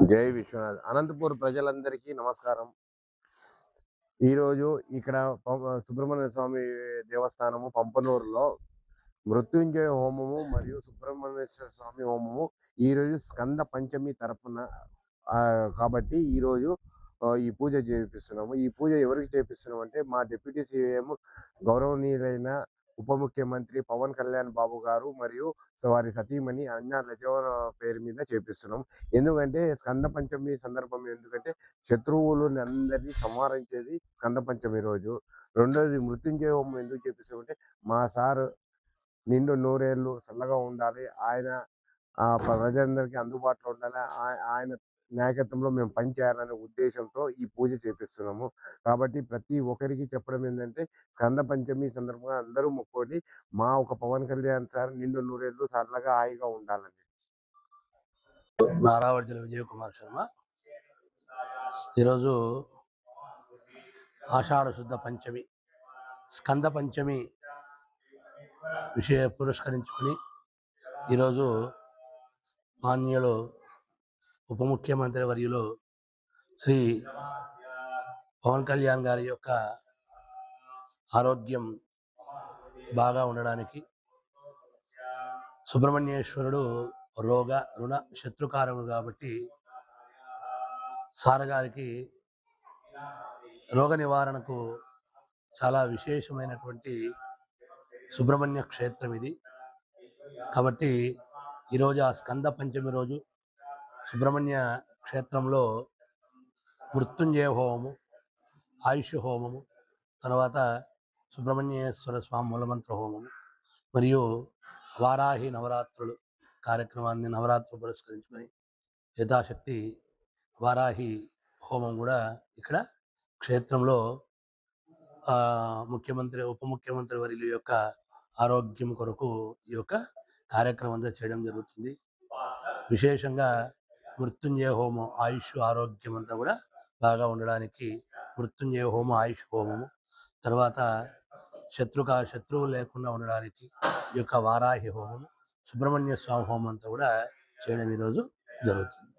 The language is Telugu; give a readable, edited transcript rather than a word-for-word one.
జై విశ్వనాథ్. అనంతపూర్ ప్రజలందరికీ నమస్కారం. ఈరోజు ఇక్కడ సుబ్రహ్మణ్య స్వామి దేవస్థానము పంపనూరులో మృత్యుంజయ హోమము మరియు సుబ్రహ్మణ్యేశ్వర స్వామి హోమము ఈరోజు స్కంద పంచమి తరఫున కాబట్టి ఈరోజు ఈ పూజ చేపిస్తున్నాము. ఈ పూజ ఎవరికి చేపిస్తున్నాం అంటే మా డిప్యూటీ సీఎం గౌరవనీయులైన ఉప ముఖ్యమంత్రి పవన్ కళ్యాణ్ బాబు గారు మరియు వారి సతీమణి అన్న లజవన పేరు మీద చేపిస్తున్నాం. ఎందుకంటే స్కంద పంచమి సందర్భం, ఎందుకంటే శత్రువులు అందరినీ సంహరించేది స్కంద పంచమి రోజు. రెండోది మృత్యుంజయ హోమం ఎందుకు చేపిస్తామంటే మా సార్ నిండు నూరేళ్ళు చల్లగా ఉండాలి, ఆయన ప్రజలందరికీ అందుబాటులో ఉండాలి, ఆయన నాయకత్వంలో మేము పనిచేయాలనే ఉద్దేశంతో ఈ పూజ చేపిస్తున్నాము. కాబట్టి ప్రతి ఒక్కరికి చెప్పడం ఏంటంటే స్కంద పంచమి సందర్భంగా అందరూ మొక్కోడి మా ఒక పవన్ కళ్యాణ్ సార్ నిండు నూరేళ్ళు చల్లగా హాయిగా ఉండాలని. నారావర్జుల విజయ్ కుమార్ శర్మ. ఈరోజు ఆషాఢ శుద్ధ పంచమి, స్కంద పంచమి విషయ పురస్కరించుకుని ఈరోజు మాన్యులు ఉప ముఖ్యమంత్రి వర్యులు శ్రీ పవన్ కళ్యాణ్ గారి యొక్క ఆరోగ్యం బాగా ఉండడానికి, సుబ్రహ్మణ్యేశ్వరుడు రోగ రుణ శత్రుకారకుడు కాబట్టి సార్ గారికి రోగ నివారణకు చాలా విశేషమైనటువంటి సుబ్రహ్మణ్య క్షేత్రం ఇది. కాబట్టి ఈరోజు ఆ స్కంద పంచమి రోజు సుబ్రహ్మణ్య క్షేత్రంలో మృత్యుంజయ హోమము, ఆయుష్ హోమము, తర్వాత సుబ్రహ్మణ్యేశ్వర స్వామి మూలమంత్ర హోమము మరియు వారాహి నవరాత్రులు కార్యక్రమాన్ని నవరాత్రులు పురస్కరించుకొని యథాశక్తి వారాహి హోమం కూడా ఇక్కడ క్షేత్రంలో ముఖ్యమంత్రి ఉప ముఖ్యమంత్రి వర్యుల యొక్క ఆరోగ్యం కొరకు ఈ యొక్క కార్యక్రమం అంతా చేయడం జరుగుతుంది. విశేషంగా మృత్యుంజయ హోమం ఆయుష్ ఆరోగ్యం అంతా కూడా బాగా ఉండడానికి మృత్యుంజయ హోమం, ఆయుష్ హోమము, తర్వాత శత్రువు లేకుండా ఉండడానికి ఈ యొక్క వారాహి హోమము, సుబ్రహ్మణ్య స్వామి హోమం అంతా కూడా చేయడం ఈరోజు జరుగుతుంది.